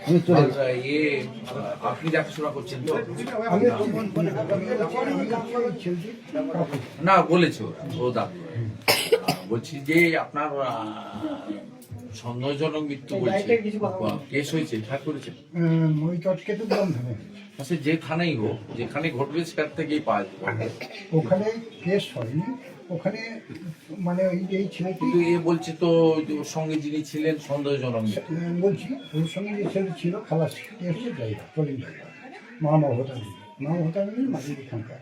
ইয়ে আপনি দেখাশোনা করছেন তো? না বলেছে ও দাদু। বলছি যে আপনার সন্দেহজনক মৃত্যু বলছে, কেস হয়েছে, ফের করেছে যে থানাই হোক, যেখানে ঘটবে সেখান থেকেই পাওয়া যাবে। ওখানে কেস হয়নি, ওখানে মানে ওই যে এই ছেলেটি কিন্তু এ বলছে তো ওর সঙ্গে যিনি ছিলেন সন্দেহজনক মৃত্যু। বলছি ওর সঙ্গে যে ছেলে ছিল খালাস এসে ড্রাইভার, ট্রলিং ড্রাইভার, মহামহতামিনী মালিক এখানকার।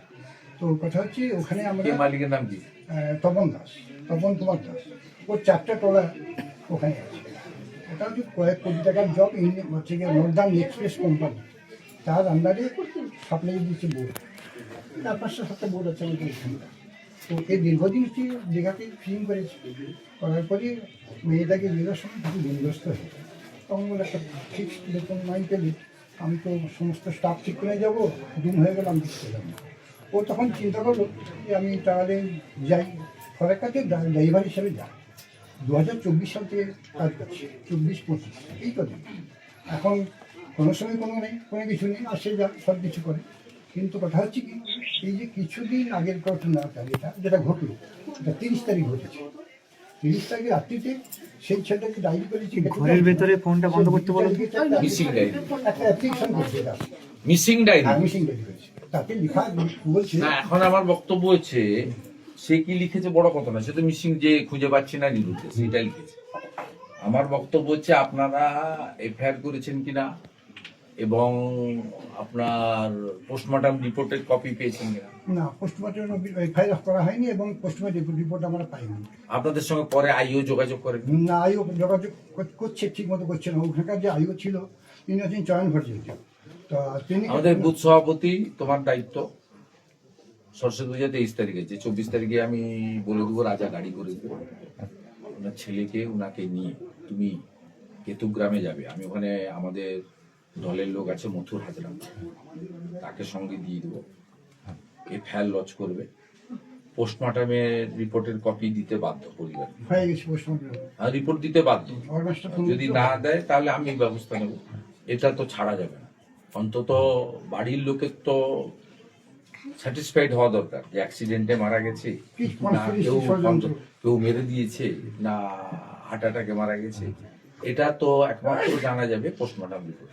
তো ওর কথা হচ্ছে ওখানে আমরা মালিকের নাম কি? তপন দাস, তপন কুমার দাস। ওর 4টা ট্রলার ওখানে আছে। ওটা হচ্ছে কয়েক কোটি টাকার জব, হচ্ছে গিয়ে নর্দার্ন এক্সপ্রেস কোম্পানি, তার আন্ডারে সাপ্লাই দিচ্ছে বোর্ড। 4-5টা বোর্ড আছে আমাদের এখানকার। তো এই দীর্ঘদিন দীঘাতে ফিল্ম করেছে, করার পরে মেয়েটাকে বেরোর সময় খুব বিধ্বস্ত হয়ে যায়। তখন বলে একটা ফিক্সড বেতন মাইন পেলে আমি তো সমস্ত স্টাফ ঠিক করে যাবো, দিন হয়ে গেলে আমি ঠিক করলাম না। ও তখন চিন্তা করলো যে আমি তাহলে যাই, ঘরের কাছে ড্রাইভার হিসেবে যাই। 2024 সাল থেকে কাজ করছি, 24-25 এই তো দিন। এখন কোনো সময় কোনো নেই, কোনো কিছু নেই, আসে যা সব কিছু করে। কিন্তু কথা হচ্ছে কি, এই যে কিছুদিন আগের ঘটনা যেটা ঘটলো, এটা 30 তারিখ ঘটেছে। 30 তারিখে রাত্রিতে সেই ছেলেটাকে ডায়েরি করেছি, ঘরের ভেতরে ফোনটা বন্ধ করতে বলো। মিসিং ডায়েরি, একটা অ্যাপ্লিকেশন করছে, মিসিং ডায়েরি, মিসিং ডায়েরি করেছে। তাতে লেখা বলছে না। এখন আমার বক্তব্য হচ্ছে সে কি লিখেছে বড় কথা না, সে তো মিসিং যে খুঁজে পাচ্ছি না নিরুতে, সেটা লিখেছে। আমার বক্তব্য হচ্ছে আপনারা এফআইআর করেছেন কিনা এবং আপনার পোস্টমর্টম রিপোর্টের কপি পেয়েছেন কিনা। না, পোস্টমর্টম এফআইআর করা হয়নি এবং পোস্টমর্টম রিপোর্ট আমরা পাইনি। আপনাদের সঙ্গে পরে আইও যোগাযোগ করেন? না, আইও যোগাযোগ করছে, ঠিক মতো করছে না। ওখানকার যে আইও ছিল তিনি হচ্ছেন চয়ন ভট্টাচার্য। তো তিনি আমাদের বুথ সভাপতি, তোমার দায়িত্ব সরস্বতী পূজা 23 তারিখে, যে 24 তারিখে আমি বলে দেবো রাজা গাড়ি করে দেবো, ওনার ছেলেকে ওনাকে নিয়ে তুমি কেতুগ্রামে যাবে। আমি ওখানে আমাদের দলের লোক আছে, মথুর হাজরা, তাকে সঙ্গে দিয়ে দেবো। এফআইআর লজ করবে, পোস্টমর্টমের রিপোর্টের কপি দিতে বাধ্য পরিবার, হয়ে গেছে পোস্টমর্টম রিপোর্ট দিতে বাধ্য। অলমোস্ট যদি না দেয় তাহলে আমি ব্যবস্থা নেব। এটা তো ছাড়া যাবে না। অন্তত বাড়ির লোকের তো স্যাটিসফাইড হওয়া দরকার যে অ্যাক্সিডেন্টে মারা গেছে না কেউ মেরে দিয়েছে না হার্ট অ্যাটাকে মারা গেছে, এটা তো একমাত্র জানা যাবে পোস্টমর্টম রিপোর্ট।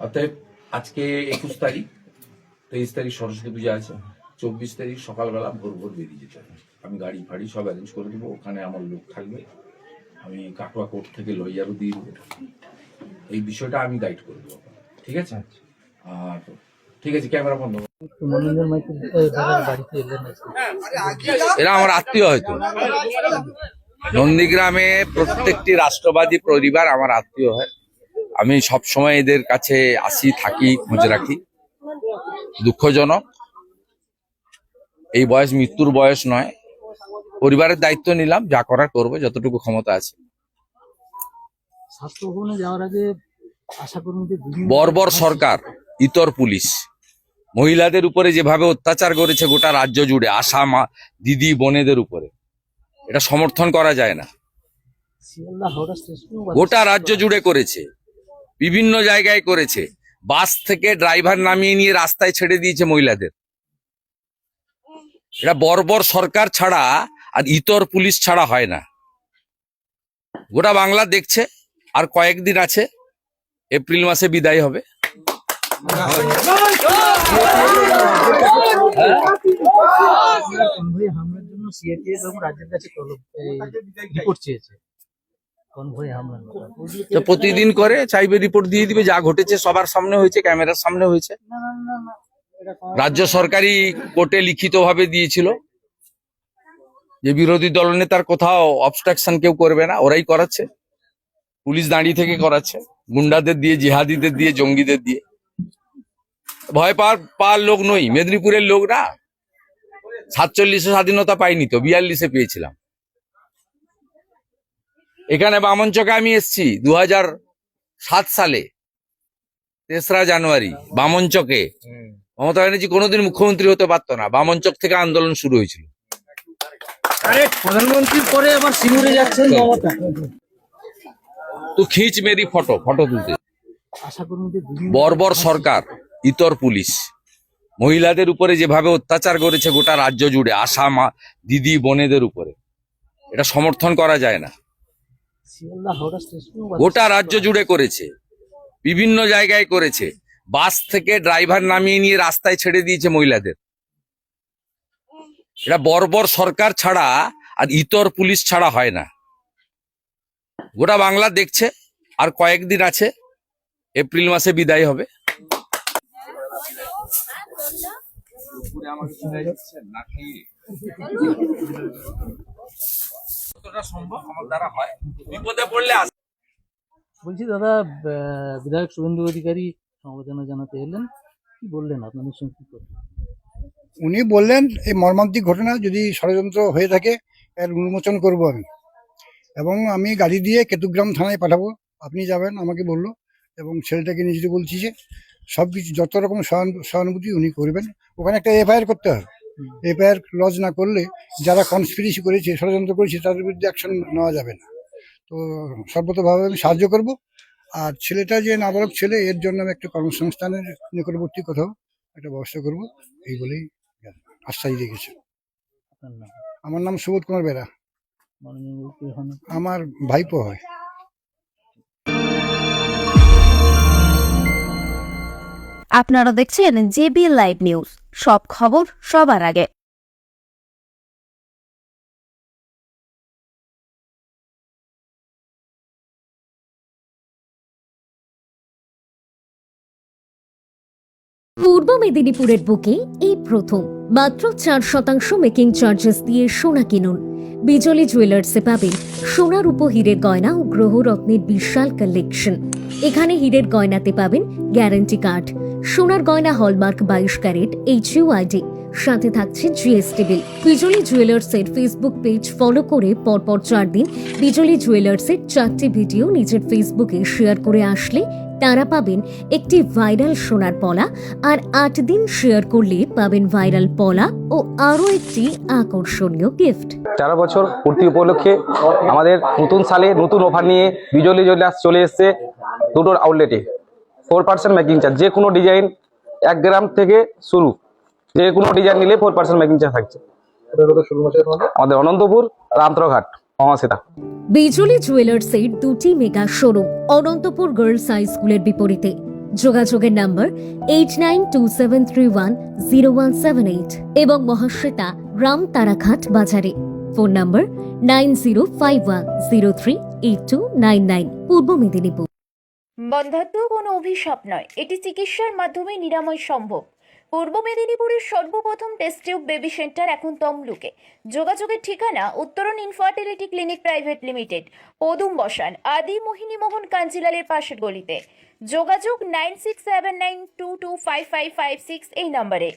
অতএব আজকে 21 তারিখ, 23 তারিখ সরস্বতী পূজা আছে, 24 তারিখ সকালবেলা ভোর ভোর বেরিয়ে যেতে হবে। আমি গাড়ি ফাড়ি সব অ্যারেঞ্জ করে দেবো, ওখানে আমার লোক থাকবে, আমি কাটোয়া কোর্ট থেকে লয়ারও দিয়ে দেবো। এই বিষয়টা আমি গাইড করে দেবো, ঠিক আছে? আর ঠিক আছে, ক্যামেরা বন্ধ। এরা আমার আত্মীয় হয়তো, নন্দীগ্রামে প্রত্যেকটি রাষ্ট্রবাদী পরিবার আমার আত্মীয় হয়। আমি সব সময় এদের কাছে আসি, থাকি, খোঁজ রাখি। দুঃখজনক, এই বয়স মৃত্যুর বয়স নয়। পরিবারের দায়িত্ব নিলাম, যা করার করবো, যতটুকু ক্ষমতা আছে। স্বাস্থ্য ভবনে যাওয়ার আগে আশা কর্মীদের বর্বর সরকার, ইতর পুলিশ মহিলাদের উপরে যেভাবে অত্যাচার করেছে গোটা রাজ্য জুড়ে, আশা মা দিদি বোনেদের উপরে, এটা সমর্থন করা যায় না। গোটা রাজ্য জুড়ে করেছে, বিভিন্ন জায়গায় করেছে। বাস থেকে ড্রাইভার নামিয়ে নিয়ে রাস্তায় ছেড়ে দিয়েছে মহিলাদের। এটা বর্বর সরকার ছাড়া আর ইতর পুলিশ ছাড়া হয় না। গোটা বাংলা দেখছে, আর কয়েকদিন আছে, এপ্রিল মাসে বিদায় হবে। হামলার জন্য সিআইটিএফ এবং রাজ্যের কাছে রিপোর্ট চেয়েছে। তো প্রতিদিন করে চাইবে, রিপোর্ট দিয়ে দিবে। যা ঘটেছে সবার সামনে হয়েছে, ক্যামেরার সামনে হয়েছে। রাজ্য সরকারি কোর্টে লিখিতভাবে দিয়েছিল যে বিরোধী দলনেতার কোথাও অবস্ট্রাকশন কেউ করবে না, ওরাই করাচ্ছে। পুলিশ দাঁড়িয়ে থেকে করাচ্ছে, গুন্ডাদের দিয়ে, জিহাদিদের দিয়ে, জঙ্গিদের দিয়ে। ভয় পাওয়ার লোক নই, মেদিনীপুরের লোক না। 47-এ স্বাধীনতা পাইনি তো, 42-এ পেয়েছিলাম। এখানে বামনচকে আমি এসছি 2007 সালে, 3রা জানুয়ারি। বামনচকে মমতা ব্যানার্জি কোনোদিন মুখ্যমন্ত্রী হতে পারতো না, বামনচক থেকে আন্দোলন শুরু হয়েছিল। প্রধানমন্ত্রীর পরে আবার সিঙ্গুরে যাচ্ছেন মমতা। তো খিঁচ মেরি ফটো তুলতে আশাকর্মীদের বিভিন্ন বর্বর সরকার, ইতর পুলিশ মহিলাদের উপরে যেভাবে অত্যাচার করেছে গোটা রাজ্য জুড়ে, আশা দিদি বোনেদের উপরে, এটা সমর্থন করা যায় না। শিয়ালদা হাওড়া স্টেশন গোটা রাজ্য জুড়ে করেছে, বিভিন্ন জায়গায় করেছে। বাস থেকে ড্রাইভার নামিয়ে নিয়ে রাস্তায় ছেড়ে দিয়েছে মহিলাদের। এটা বর্বর সরকার ছাড়া আর ইতর পুলিশ ছাড়া হয় না। গোটা বাংলা দেখছে, আর কয়েকদিন আছে, এপ্রিল মাসে বিদায় হবে। সম্ভব আমার দ্বারা হয়, বিপদে পড়লে বলছি দাদা, বিধায়ক শুভেন্দু অধিকারী সমবেদনা জানাতে এলেন, কি বললেন আপনাদের সঙ্গে কি করবেন? উনি বললেন এই মর্মান্তিক ঘটনা যদি ষড়যন্ত্র হয়ে থাকে এর উন্মোচন করব আমি, এবং আমি গাড়ি দিয়ে কেতুগ্রাম থানায় পাঠাবো, আপনি যাবেন আমাকে বললো, এবং ছেলেটাকে নিয়ে যেতে বলছি যে সব কিছু যত রকম সহানুভূতি উনি করবেন। ওখানে একটা এফআইআর করতে হবে, এফআইআর লজ না করলে যারা কনস্পিরেসি করেছে, ষড়যন্ত্র করেছে, তাদের বিরুদ্ধে অ্যাকশন নেওয়া যাবে না। তো সর্বতভাবে আমি সাহায্য করব। আর ছেলেটা যে নাবালক ছেলে, এর জন্য আমি একটা কর্মসংস্থানের নিকটবর্তী কোথাও একটা ব্যবস্থা করব, এই বলেই আশ্বাস দিয়ে গেছে। আপনার নাম? আমার নাম সুবোধ কুমার বেরা, মাননীয় কে হন? আমার ভাইপো হয়। আপনারা দেখছেন জেবি লাইভ নিউজ, সব খবর সবার আগে। পূর্ব মেদিনীপুরের বুকে এই প্রথম মাত্র 4% মেকিং চার্জেস দিয়ে সোনা কিনুন। বিজলি জুয়েলার্সে পাবেন সোনার উপহীরের গয়না ও গ্রহরত্নের বিশাল কালেকশন। এখানে হীরের গয়নাতে পাবেন গ্যারান্টি কার্ড, সোনার গয়না হলমার্ক 22 ক্যারেট HUID, সাথে থাকছে জিএসটি বিল। বিজলি জুয়েলার্সের ফেসবুক পেজ ফলো করে পরপর 4 দিন বিজলি জুয়েলার্সের 4টি ভিডিও নিজের ফেসবুকে শেয়ার করে আসলে তারা পাবেন একটি ভাইরাল সোনার পলা, আর 8 দিন শেয়ার করলে পাবেন ভাইরাল পলা ও আরও একটি আকর্ষণীয় গিফট। 4 বছর পূর্তি উপলক্ষে আমাদের নতুন সালে নতুন অফার নিয়ে বিজলি জুয়েলার্স চলে এসেছে দুটোর আউটলেটে। 4% মেকিং চার্জ, যে কোনো ডিজাইন 1 গ্রাম থেকে শুরু, যে কোনো ডিজাইন নিলে 4% মেকিং চার্জ থাকছে। আমাদের অনন্তপুর, রামতরঘাট, মহাসেতা। বিজলি জুয়েলার্সের 2টি mega showroom Anantapur girls high স্কুলের বিপরীতে। যোগাযোগের নাম্বার 8927310178 এবং মহাশ্বেতা রাম তারাঘাট বাজারে। ফোন নাম্বার 9051038299, পূর্ব মেদিনীপুর। বন্ধ্যাত্ব কোনো অভিশাপ নয়, এটি চিকিৎসার মাধ্যমে নিরাময় সম্ভব। পূর্ব মেদিনীপুরের সর্বপ্রথম টেস্ট টিউব বেবি সেন্টার এখন তমলুকে। যোগাযোগের ঠিকানা উত্তরণ ইনফার্টিলিটি ক্লিনিক প্রাইভেট লিমিটেড, পদুম বসান, আদি মোহিনী মোহন কাঞ্জিলালের পাশের গলিতে। যোগাযোগ 9679225556 এই নম্বরে।